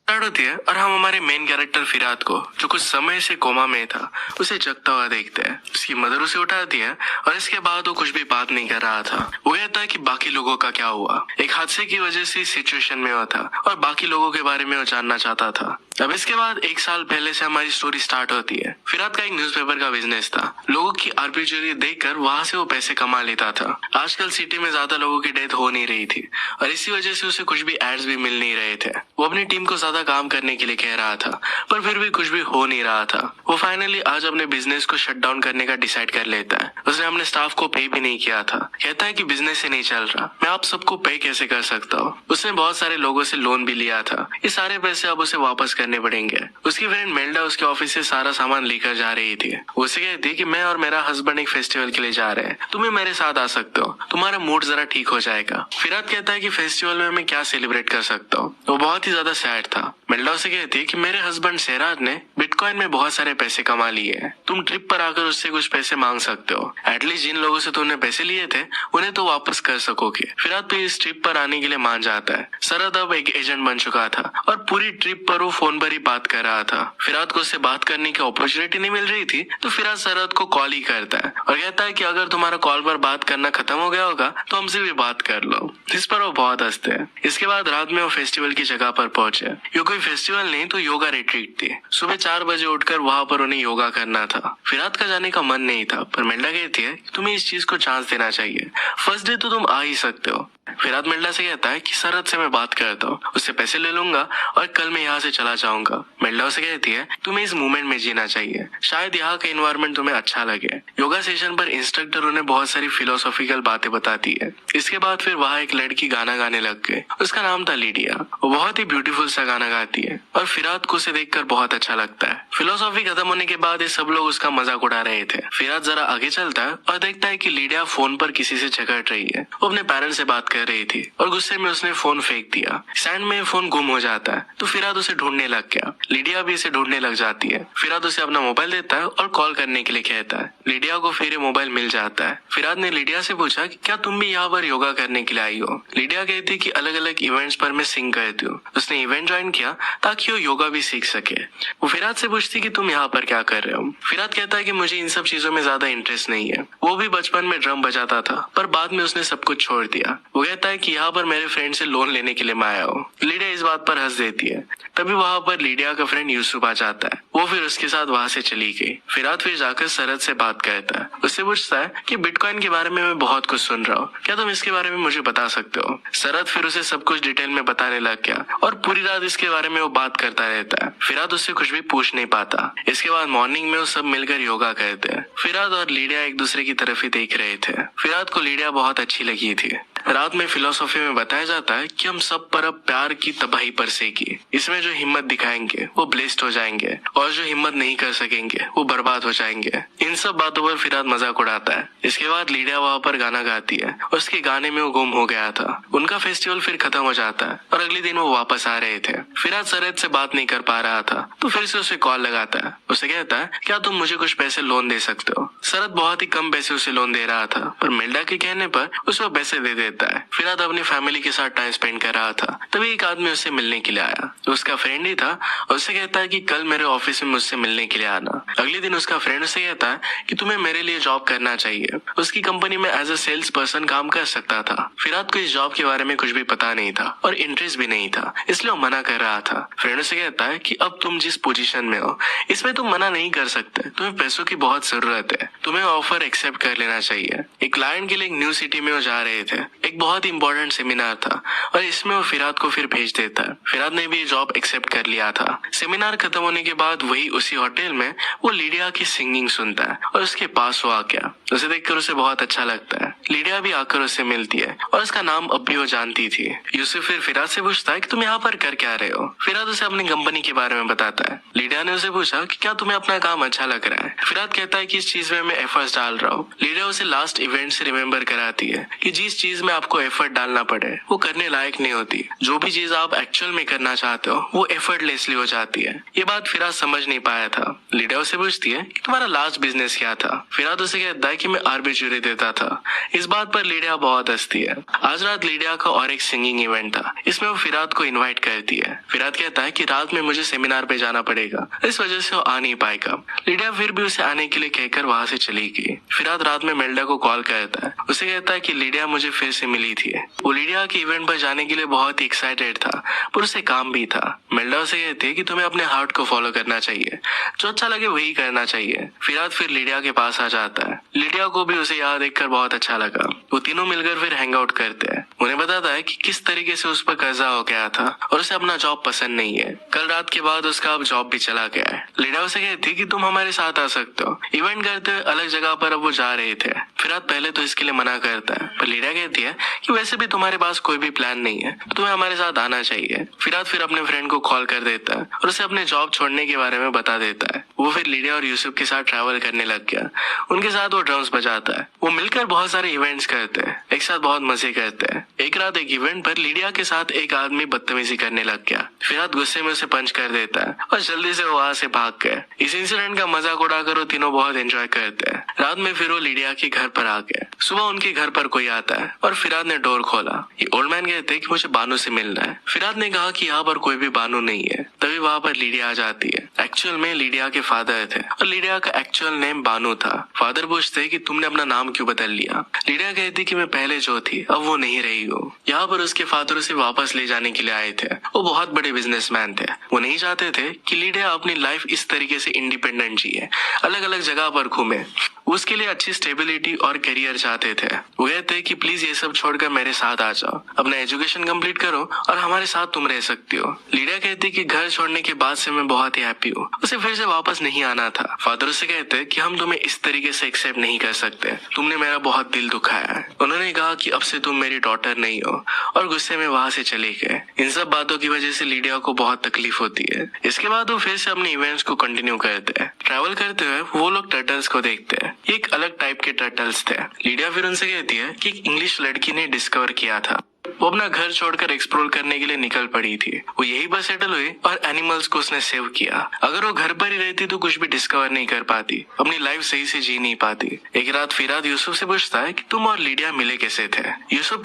Start होती है और हम हमारे मेन कैरेक्टर फिराद को, जो कुछ समय से कोमा में था, उसे जगता हुआ देखते हैं। उसकी मदर उसे उठाती है और इसके बाद वो कुछ भी बात नहीं कर रहा था। वो कहता है कि बाकी लोगों का क्या हुआ, एक हादसे की वजह से इस सिचुएशन में हुआ था और बाकी लोगों के बारे में वो जानना चाहता था। अब इसके बाद 1 साल पहले से हमारी स्टोरी स्टार्ट होती है। फिराद का एक न्यूज़पेपर का बिजनेस था। लोगों की आर्बिट्रेरी देखकर वहां से वो पैसे कमा लेता था। आजकल सिटी में ज्यादा लोगों की डेथ हो नहीं रही थी और इसी वजह से उसे कुछ भी एड्स भी मिल नहीं रहे थे। वो अपनी टीम को ज्यादा काम करने के लिए कह रहा था, पर फिर भी कुछ भी हो नहीं रहा था। वो फाइनली आज अपने बिजनेस को शट डाउन करने का डिसाइड कर लेता है। उसने अपने स्टाफ को पे भी नहीं किया था। कहता है कि बिजनेस से नहीं चल रहा, मैं आप सबको पे कैसे कर सकता हूँ। उसने बहुत सारे लोगों से लोन भी लिया था। ये सारे पैसे अब उसे वापस करने पड़ेंगे। उसकी फ्रेंड मेल्डा उसके ऑफिस से सारा सामान लेकर जा रही थी। उसे कहती कि मैं और मेरा हस्बैंड एक फेस्टिवल के लिए जा रहे हैं, तुम्हें मेरे साथ आ सकते हो, तुम्हारा मूड जरा ठीक हो जाएगा। फिराद कहता है कि फेस्टिवल में मैं क्या सेलिब्रेट कर सकता हूँ। वो बहुत ही ज्यादा सैड था। मेल्डा उसे कहती है कि मेरे हस्बैंड सहराज ने बिटकॉइन में बहुत सारे पैसे कमा लिए हैं, तुम ट्रिप पर आकर उससे कुछ पैसे मांग सकते हो। एटलीस्ट जिन लोगों से तुमने पैसे लिए थे उन्हें तो वापस कर सकोगे। फिराद तो इस ट्रिप पर आने के लिए मान जाता है। सरद अब एक एजेंट बन चुका था और पूरी ट्रिप पर वो फोन पर ही बात कर रहा था। फिराद को उससे बात करने की अपॉर्चुनिटी नहीं मिल रही थी, तो फिराद सरद को कॉल ही करता है और कहता है कि अगर तुम्हारा कॉल पर बात करना खत्म हो गया होगा तो हमसे भी बात कर लो। इस पर वो बहुत हंसते हैं। इसके बाद रात में वो फेस्टिवल की जगह पर पहुंचे। ये कोई फेस्टिवल नहीं तो योगा रिट्रीट थी। सुबह 4 बजे उठकर वहां पर उन्हें योगा करना था। फिराद का जाने का मन नहीं था, पर मेल्डा कहती है कि तुम्हें इस चीज को चांस देना चाहिए, फर्स्ट डे तो तुम आ ही सकते हो। फिराद मेल्डा से कहता है कि सरद से मैं बात करता हूँ, उससे पैसे ले लूंगा और कल मैं यहाँ से चला जाऊंगा। मेल्डा उसे कहती है तुम्हें इस मूवमेंट में जीना चाहिए, शायद यहाँ का एनवायरनमेंट तुम्हें अच्छा लगे। योगा सेशन पर इंस्ट्रक्टर उन्हें बहुत सारी फिलोसॉफिकल बातें बताती है। इसके बाद फिर वहाँ एक लड़की गाना गाने लग गई। उसका नाम था लीडिया। वो बहुत ही ब्यूटीफुल सा गाना गाती है और फिराद को उसे देखकर बहुत अच्छा लगता है। फिलोसॉफी खत्म होने के बाद ये सब लोग उसका मजाक उड़ा रहे थे। फिराद जरा आगे चलता है और देखता है कि लीडिया फोन पर किसी से झगड़ रही है। वो अपने पेरेंट्स से बात कर रही थी और गुस्से में उसने फोन फेंक दिया। सैंड में फोन गुम हो जाता है तो फिराद उसे ढूंढने लग गया। लीडिया भी इसे ढूंढने लग जाती है। फिराद उसे अपना मोबाइल देता है और कॉल करने के लिए कहता है। लीडिया को फिर ये मोबाइल मिल जाता है। फिराद ने लीडिया से पूछा कि क्या तुम भी यहाँ पर योगा करने के लिए आई हो। लीडिया कहती है कि अलग अलग इवेंट्स पर मैं सिंग करती हूँ। उसने इवेंट ज्वाइन किया ताकि वो योगा भी सीख सके। वो फिराद से पूछती कि तुम यहाँ पर क्या कर रहे हो। फिराद कहता है कि मुझे इन सब चीजों में ज्यादा इंटरेस्ट नहीं है। वो भी बचपन में ड्रम बजाता था, पर बाद में उसने सब कुछ छोड़ दिया। वो कहता है कि यहाँ पर मेरे फ्रेंड से लोन लेने के लिए मैं आया हूँ। लीडिया इस बात पर हंस देती है। तभी वहाँ पर लीडिया का फ्रेंड यूसुफ आ जाता है। वो फिर उसके साथ वहाँ से चली गई। फिराद फिर जाकर सरद से बात करता है। उससे पूछता है कि बिटकॉइन के बारे में मैं बहुत कुछ सुन रहा हूँ, क्या तुम इसके बारे में मुझे बता सकते हो। सरद फिर उसे सब कुछ डिटेल में बताने लग गया और पूरी रात इसके बारे में वो बात करता रहता है। फिराद उससे कुछ भी पूछ नहीं पाता। इसके बाद मॉर्निंग में वो सब मिलकर योगा करते हैं। फिराद और लीडिया एक दूसरे की तरफ ही देख रहे थे। फिराद को लीडिया बहुत अच्छी लगी थी। रात में फिलोसॉफी में बताया जाता है कि हम सब पर अब प्यार की तबाही बरसेगी। इसमें जो हिम्मत दिखाएंगे वो ब्लेस्ड हो जाएंगे और जो हिम्मत नहीं कर सकेंगे वो बर्बाद हो जाएंगे। इन सब बातों पर फिराद मजाक उड़ाता है। इसके बाद लीडिया वहाँ पर गाना गाती है। उसके गाने में वो गुम हो गया था। उनका फेस्टिवल फिर खत्म हो जाता है और अगले दिन वो वापस आ रहे थे। फिराद सरद से बात नहीं कर पा रहा था तो फिर से उसे कॉल लगाता है। उसे कहता है क्या तुम मुझे कुछ पैसे लोन दे सकते हो। सरद बहुत ही कम पैसे उसे लोन दे रहा था, पर मेल्डा के कहने पर उसे वो पैसे दे देता है। फिराद अपनी फैमिली के साथ टाइम स्पेंड कर रहा था। तभी एक आदमी उससे मिलने के लिए आया। उसका फ्रेंड ही था। उससे कहता है कि कल मेरे ऑफिस में मुझसे मिलने के लिए आना। अगले दिन उसका फ्रेंड उसे कहता है कि तुम्हें मेरे लिए जॉब करना चाहिए। उसकी कंपनी में एज अ सेल्स पर्सन काम कर सकता था। फिराद को इस जॉब के बारे में कुछ भी पता नहीं था और इंटरेस्ट भी नहीं था, इसलिए वो मना कर रहा था। फ्रेंड उसे कहता है कि अब तुम जिस पोजीशन में हो इसमें तुम मना नहीं कर सकते। तुम्हें पैसों की बहुत जरूरत है, तुम्हें ऑफर एक्सेप्ट कर लेना चाहिए। एक क्लाइंट के लिए एक न्यू सिटी में वो जा रहे थे। एक बहुत इंपॉर्टेंट सेमिनार था और इसमें वो फिराद को फिर भेज देता है। फिराद ने भी जॉब एक्सेप्ट कर लिया था। सेमिनार खत्म होने के बाद वही उसी होटल में वो लीडिया की सिंगिंग सुनता है और उसके पास वो आ गया। उसे देखकर उसे बहुत अच्छा लगता है। लीडिया भी आकर उससे मिलती है और उसका नाम अब भी वो जानती थी। यूसुफ फिर फिराद से पूछता है कि तुम यहाँ पर कर क्या रहे हो। फिराद उसे अपनी कंपनी के बारे में बताता है। लीडिया ने उसे पूछा कि क्या तुम्हें अपना काम अच्छा लग रहा है। फिराद कहता है कि इस चीज में में मैं एफर्ट्स डाल रहा हूँ। लीडिया उसे लास्ट इवेंट से रिमेम्बर कराती है कि जिस चीज में आपको एफर्ट डालना पड़े वो करने लायक नहीं होती। जो भी चीज आप एक्चुअल में करना चाहते हो वो एफर्टलेसली हो जाती है। ये बात फिराद समझ नहीं पाया था। लीडिया उसे पूछती है कि तुम्हारा लास्ट बिजनेस क्या था। फिराद उसे कहता है कि मैं आर्बिट्रेरी देता था। इस बात पर लीडिया बहुत हंसती है। आज रात लीडिया का और एक सिंगिंग इवेंट था, इसमें वो फिराद को इनवाइट करती है। फिराद कहता है कि रात में मुझे सेमिनार पे जाना पड़ेगा, इस वजह से वो आ नहीं पाएगा। लीडिया फिर भी उसे आने के लिए कहकर वहां से चली गई। फिराद रात में मेल्डा को कॉल करता है। उसे कहता है कि लीडिया मुझे फिर से मिली थी। वो लीडिया के इवेंट पर जाने के लिए बहुत ही एक्साइटेड था, पर उसे काम भी था। मेल्डा उसे कहती है कि तुम्हें अपने हार्ट को फॉलो करना चाहिए, जो अच्छा लगे वही करना चाहिए। फिराद फिर लीडिया के पास आ जाता है। लीडिया को भी उसे यहाँ देखकर बहुत अच्छा लगा। वो तीनों मिलकर फिर हैंग आउट करते हैं। उन्हें बताता है कि किस तरीके से उस पर कर्जा हो गया था और उसे अपना जॉब पसंद नहीं है। कल रात के बाद उसका अब जॉब भी चला गया है। लीडिया उसे कहती है कि तुम हमारे साथ आ सकते हो। इवेंट करते हुए अलग जगह पर अब वो जा रहे थे। फिराद पहले तो इसके लिए मना करता है, पर लीडिया कहती है कि वैसे भी तुम्हारे पास कोई भी प्लान नहीं है, तो तुम्हें हमारे साथ आना चाहिए। फिराद फिर अपने फ्रेंड को कॉल कर देता है और उसे अपने जॉब छोड़ने के बारे में बता देता है। वो फिर लीडिया और यूसुफ के साथ ट्रैवल करने लग गया। उनके साथ वो ड्रम्स बजाता है। वो मिलकर बहुत सारे इवेंट्स करते हैं, एक साथ बहुत मजे करते हैं। एक रात एक इवेंट पर लीडिया के साथ एक आदमी बदतमीजी करने लग गया। फिराद गुस्से में उसे पंच कर देता है और जल्दी से वो वहां से भाग गए। इस इंसिडेंट का मजाक उड़ाकर वो तीनों बहुत एंजॉय करते हैं। रात में फिर वो लीडिया के घर पर आ गए। सुबह उनके घर पर कोई आता है और फिराद ने डोर खोला। ये ओल्ड मैन कहते हैं कि मुझे बानू से मिलना है। फिराद ने कहा कि यहाँ पर कोई भी बानू नहीं है। तभी वहाँ पर लीडिया आ जाती है। एक्चुअल में लीडिया के फादर थे और लीडिया का एक्चुअल नेम बानू था। फादर पूछते कि तुमने अपना नाम क्यों बदल लिया। लीडिया कहती कि मैं पहले जो थी अब वो नहीं रही हूँ। यहाँ पर उसके फादर उसे वापस ले जाने के लिए आए थे। वो बहुत बड़े बिजनेसमैन थे। वो नहीं चाहते थे कि लीडिया अपनी लाइफ इस तरीके से इंडिपेंडेंट जिए, अलग अलग जगह पर घूमे। उसके लिए अच्छी स्टेबिलिटी और करियर चाहते थे। वो कहते कि प्लीज ये सब छोड़कर मेरे साथ आ जाओ, अपना एजुकेशन कंप्लीट करो और हमारे साथ तुम रह सकती हो। लीडिया कहती कि घर छोड़ने के बाद से मैं बहुत ही हैप्पी हूँ, उसे फिर से वापस नहीं आना था। फादर उसे कहते कि हम तुम्हें इस तरीके से एक्सेप्ट नहीं कर सकते, तुमने मेरा बहुत दिल दुखाया है। उन्होंने कहा कि अब से तुम मेरी डॉटर नहीं हो और गुस्से में वहां से चले गए। इन सब बातों की वजह से लीडिया को बहुत तकलीफ होती है। इसके बाद वो फिर से अपने इवेंट्स को कंटिन्यू करते हैं। ट्रैवल करते हुए वो लोग टर्टल्स को देखते हैं। ये एक अलग टाइप के टर्टल्स थे। लीडिया फिर उनसे कहती है कि एक इंग्लिश लड़की ने डिस्कवर किया था। वो अपना घर छोड़कर एक्सप्लोर करने के लिए निकल पड़ी थी। वो यही पर सेटल हुई और एनिमल्स को उसने सेव किया। अगर वो घर पर ही रहती तो कुछ भी डिस्कवर नहीं कर पाती, अपनी लाइफ सही से जी नहीं पाती। एक रात फिराद यूसुफ से पूछता है कि तुम और लीडिया मिले कैसे थे। यूसुफ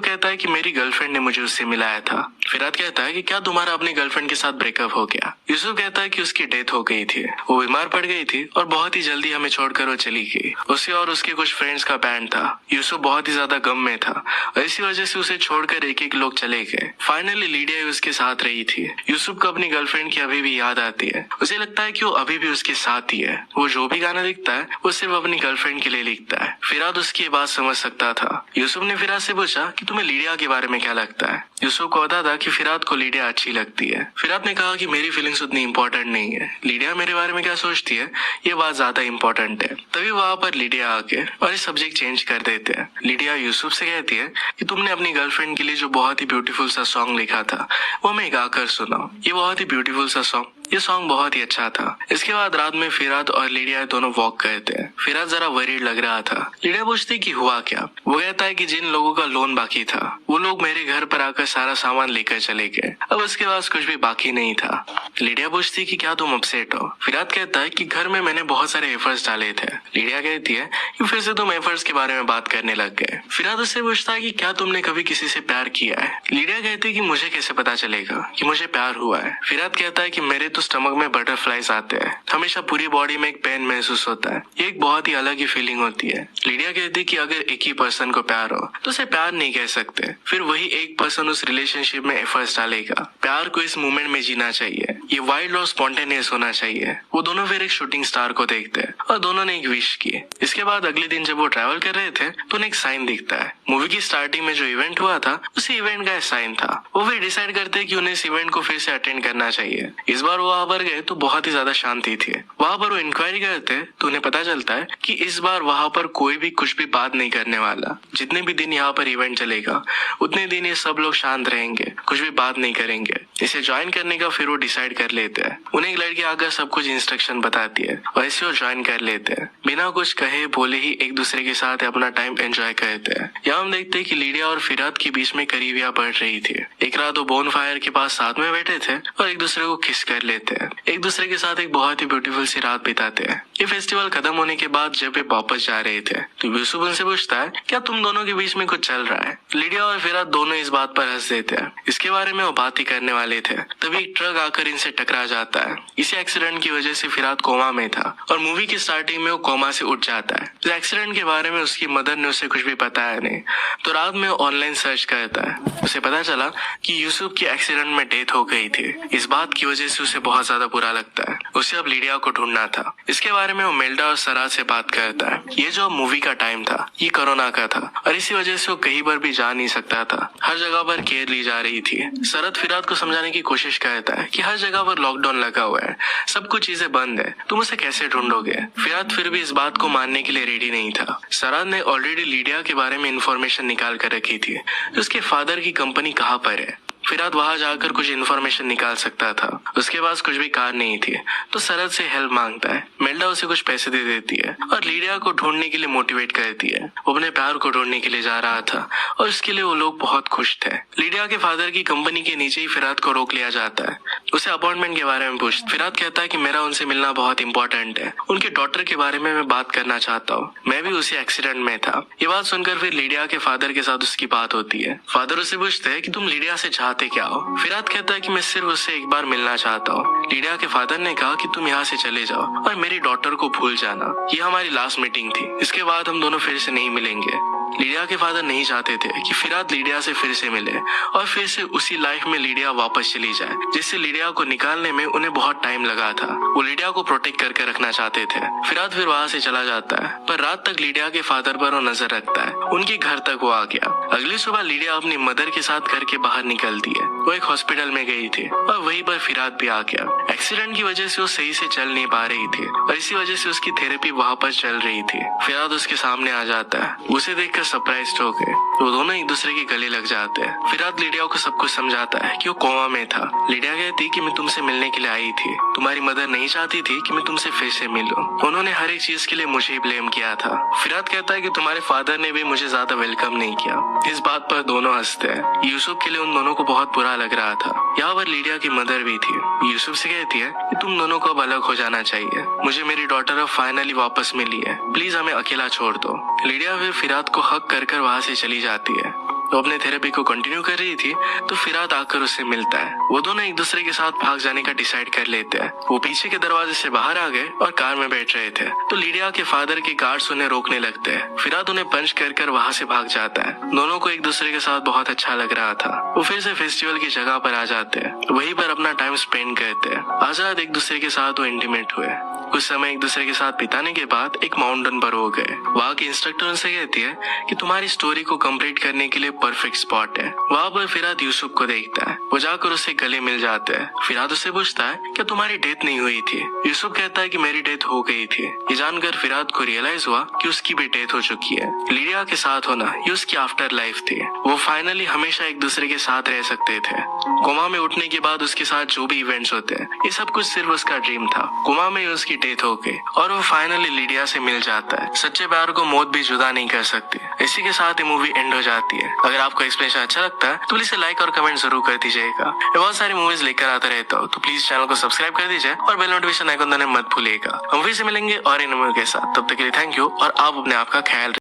कहता है कि मेरी गर्लफ्रेंड ने मुझे उससे मिलाया था। फिराद कहता है कि क्या तुम्हारा अपनी गर्लफ्रेंड के साथ ब्रेकअप हो गया। यूसुफ कहता है कि उसकी डेथ हो गई थी, वो बीमार पड़ गई थी और बहुत ही जल्दी हमें छोड़कर वो चली गई। उसे और उसके कुछ फ्रेंड्स का बैंड था। यूसुफ बहुत ही ज्यादा गम में था और इसी वजह से उसे छोड़कर एक एक लोग चले गए। फाइनली लीडिया उसके साथ रही थी। यूसुफ को अपनी गर्लफ्रेंड की अभी भी याद आती है। उसे लगता है कि वो अभी भी उसके साथ ही है। वो जो भी गाना लिखता है वो सिर्फ अपनी गर्लफ्रेंड के लिए लिखता है। फिराद उसकी ये बात समझ सकता था। यूसुफ ने फिराद से पूछा कि तुम्हें लीडिया के बारे में क्या लगता है। यूसुफ को पता था कि फिराद को लीडिया अच्छी लगती है। फिराद ने कहा कि मेरी फीलिंग्स उतनी इम्पोर्टेंट नहीं है, लीडिया मेरे बारे में क्या सोचती है ये बात ज्यादा इम्पोर्टेंट है। तभी वहाँ पर लीडिया आके और इस सब्जेक्ट चेंज कर देते हैं। लीडिया यूसुफ से कहती है कि तुमने अपनी गर्लफ्रेंड के लिए जो बहुत ही ब्यूटीफुल सा सॉन्ग लिखा था वो हमें गाकर सुनाओ। ये बहुत ही ब्यूटीफुल सा सॉन्ग, ये सॉन्ग बहुत ही अच्छा था। इसके बाद रात में फिराद और लीडिया दोनों वॉक करते हैं। फिराद जरा वरीड लग रहा था। लीडिया पूछती कि हुआ क्या। वो कहता है कि जिन लोगों का लोन बाकी था वो लोग मेरे घर पर आकर सारा सामान लेकर चले गए, अब उसके पास कुछ भी बाकी नहीं था। लीडिया पूछती कि क्या तुम अपसेट हो। फिराद कहता है कि घर में मैंने बहुत सारे एफर्ट्स डाले थे। लीडिया कहती है कि फिर से तुम एफर्ट्स के बारे में बात करने लग गए। फिराद उससे पूछता है कि क्या तुमने कभी किसी से प्यार किया है। लीडिया कहती है कि मुझे कैसे पता चलेगा कि मुझे प्यार हुआ है। फिराद कहता है कि मेरे तो स्टमक में बटरफ्लाइज आते हैं, हमेशा पूरी बॉडी में एक पेन महसूस होता है, ये एक बहुत ही अलग ही फीलिंग होती है। लीडिया कहती है कि अगर एक ही पर्सन को प्यार हो तो उसे प्यार नहीं कह सकते, फिर वही एक पर्सन उस रिलेशनशिप में एफर्ट्स डालेगा। प्यार को इस मोमेंट में जीना चाहिए, ये वाइल्ड और स्पॉन्टेनियस होना चाहिए। वो दोनों फिर एक शूटिंग स्टार को देखते हैं और दोनों ने एक विश की। इसके बाद अगले दिन जब वो ट्रैवल कर रहे थे तो उन्हें एक साइन दिखता है। मूवी की स्टार्टिंग में जो इवेंट हुआ था उसी इवेंट का साइन था। वो फिर डिसाइड करते हैं कि उन्हें इस इवेंट को फिर से अटेंड करना चाहिए। इस बार वो वहां पर गए तो बहुत ही ज्यादा शांति थी। वहां पर वो इंक्वायरी करते तो उन्हें पता चलता है कि इस बार वहां पर कोई भी कुछ भी बात नहीं करने वाला। जितने भी दिन यहाँ पर इवेंट चलेगा उतने दिन ये सब लोग शांत रहेंगे, कुछ भी बात नहीं करेंगे। इसे ज्वाइन करने का फिर वो डिसाइड कर लेते हैं। उन्हें एक लड़की आकर सब कुछ इंस्ट्रक्शन बताती है और ऐसे वो ज्वाइन कर लेते हैं। बिना कुछ कहे बोले ही एक दूसरे के साथ अपना टाइम एंजॉय करते हैं। यहाँ हम देखते हैं कि लिडिया और फिराद के बीच में करीबियां बढ़ रही थी। एक रात वो बोन फायर के पास साथ में बैठे थे और एक दूसरे को किस कर लेते हैं। एक दूसरे के साथ एक बहुत ही ब्यूटीफुल सी रात बिताते हैं। ये फेस्टिवल खत्म होने के बाद जब वे वापस जा रहे थे तो यूसुफ उनसे पूछता है, क्या तुम दोनों के बीच में कुछ चल रहा है? लिडिया और फिराद दोनों इस बात पर हंस देते हैं। इसके बारे में वो बात ही करने वाले थे तभी एक ट्रक आकर इनसे टकरा जाता है। इसी एक्सीडेंट की वजह से फिराद कोमा में था और मूवी की स्टार्टिंग में वो कोमा से उठ जाता है। इस एक्सीडेंट के बारे में उसकी मदर ने उसे कुछ भी बताया नहीं, तो रात में वो ऑनलाइन सर्च करता है। उसे पता चला कि यूसुफ की एक्सीडेंट में डेथ हो गई थी। इस बात की वजह से उसे बहुत ज्यादा बुरा लगता है। उसे अब लिडिया को ढूंढना था। इसके बारे में वो मेल्डा और सराज से बात करता है। ये जो मूवी का टाइम था ये कोरोना का था और इसी वजह से वो कहीं पर भी जा नहीं सकता था। हर जगह पर केयर ली जा रही थी। सरद फिराद को समझाने की कोशिश करता है कि हर जगह पर लॉकडाउन लगा हुआ है, सब कुछ चीजें बंद है, तुम उसे कैसे ढूंढोगे? फिराद फिर भी इस बात को मानने के लिए रेडी नहीं था। सराद ने ऑलरेडी लिडिया के बारे में इंफॉर्मेशन निकाल कर रखी थी, उसके फादर की कंपनी कहाँ पर है। फिराद वहां जाकर कुछ इन्फॉर्मेशन निकाल सकता था। उसके पास कुछ भी कार नहीं थी तो सरद से हेल्प मांगता है। मेल्डा उसे कुछ पैसे दे देती है और लिडिया को ढूंढने के लिए मोटिवेट करती है। वो अपने प्यार को ढूंढने के लिए जा रहा था और इसके लिए वो लोग बहुत खुश थे। लिडिया के फादर की कंपनी के नीचे ही फिराद को रोक लिया जाता है। उसे अपॉइंटमेंट के बारे में पूछ फिराद कहता है कि मेरा उनसे मिलना बहुत इंपॉर्टेंट है, उनके डॉटर के बारे में मैं बात करना चाहता हूँ, मैं भी उसी एक्सीडेंट में था। ये बात सुनकर फिर लिडिया के फादर के साथ उसकी बात होती है। फादर उसे पूछते हैं कि तुम लिडिया से चाहते क्या हो? फिराद कहता है कि मैं सिर्फ उससे एक बार मिलना चाहता हूँ। लिडिया के फादर ने कहा कि तुम यहाँ से चले जाओ और मेरी डॉटर को भूल जाना। ये हमारी लास्ट मीटिंग थी, इसके बाद हम दोनों फिर से नहीं मिलेंगे। लिडिया के फादर नहीं चाहते थे कि फिराद लिडिया से फिर से मिले और फिर से उसी लाइफ में लिडिया वापस चली जाए, जिससे लिडिया को निकालने में उन्हें बहुत टाइम लगा था। वो लिडिया को प्रोटेक्ट करके रखना चाहते थे। फिराद फिर वहाँ से चला जाता है पर रात तक लिडिया के फादर पर वो नजर रखता है। उनके घर तक वो आ गया। अगली सुबह लिडिया अपनी मदर के साथ घर के बाहर निकलती है। वो एक हॉस्पिटल में गई थी और वहीं पर फिराद भी आ गया। एक्सीडेंट की वजह से वो सही से चल नहीं पा रही थी और इसी वजह से उसकी थेरेपी वहाँ पर चल रही थी। फिराद उसके सामने आ जाता है। उसे देखकर सरप्राइज हो गए। वो दोनों एक दूसरे के गले लग जाते हैं। फिराद लिडिया को सब कुछ समझाता है कि वो कोमा में था। लिडिया कहती कि मैं तुमसे मिलने के लिए आई थी, तुम्हारी मदर नहीं चाहती थी कि मैं तुमसे फिर से मिलूं। उन्होंने हर एक चीज के लिए मुझे ही ब्लेम किया था। फिराद कहता है कि तुम्हारे फादर ने भी मुझे ज्यादा वेलकम नहीं किया। इस बात पर दोनों हंसते हैं। यूसुफ के लिए उन दोनों को बहुत बुरा लग रहा था। यहाँ पर लिडिया की मदर भी थी। यूसुफ से कहती है कि तुम दोनों को अब अलग हो जाना चाहिए, मुझे मेरी डॉटर अब फाइनली वापस मिली है, प्लीज हमें अकेला छोड़ दो। लिडिया फिर फिराद को हक कर वहां से चली जाती है। वो अपने थेरेपी को कंटिन्यू कर रही थी तो फिराद आकर उससे मिलता है। वो दोनों एक दूसरे के साथ भाग जाने का डिसाइड कर लेते हैं। वो पीछे के दरवाजे से बाहर आ गए और कार में बैठ रहे थे तो लिडिया के फादर के गार्ड्स उन्हें रोकने लगते हैं। फिराद उन्हें पंच कर वहां से भाग जाता है। दोनों को एक दूसरे के साथ बहुत अच्छा लग रहा था। वो फिर से फेस्टिवल की जगह पर आ जाते हैं, वहीं पर अपना टाइम स्पेंड करते हैं। आज रात एक दूसरे के साथ वो इंटीमेट हुए। कुछ समय एक दूसरे के साथ बिताने के बाद एक माउंटेन पर हो गए। वहाँ की इंस्ट्रक्टर उनसे कहती है कि तुम्हारी स्टोरी को कंप्लीट करने के लिए परफेक्ट स्पॉट है। वहाँ पर फिराद यूसुफ को देखता है। वो जाकर उससे गले मिल जाते हैं। फिराद उससे पूछता है क्या तुम्हारी डेथ नहीं हुई थी? यूसुफ कहता है कि मेरी डेथ हो गई थी। ये जानकर फिराद को रियलाइज हुआ कि उसकी भी डेथ हो चुकी है। लिडिया के साथ होना ये उसकी आफ्टर लाइफ थी। वो फाइनली हमेशा एक दूसरे के साथ रह सकते थे। कोमा में उठने के बाद उसके साथ जो भी इवेंट्स होते हैं ये सब कुछ सिर्फ उसका ड्रीम था। कोमा में उसकी डेथ हो गई और वो फाइनली लिडिया से मिल जाता है। सच्चे प्यार को मौत भी जुदा नहीं कर सकती। इसी के साथ ये मूवी एंड हो जाती है। अगर आपको एक्सप्लेनेशन अच्छा लगता है तो प्लीज लाइक और कमेंट जरूर कर दीजिएगा। मैं बहुत सारी मूवीज लेकर आता रहता हूँ तो प्लीज चैनल को सब्सक्राइब कर दीजिए और बेल नोटिफिकेशन आइकन दबाना मत भूलिएगा। हम फिर से मिलेंगे और इन मूवी के साथ। तब तक के लिए थैंक यू और आप अपने आप का ख्याल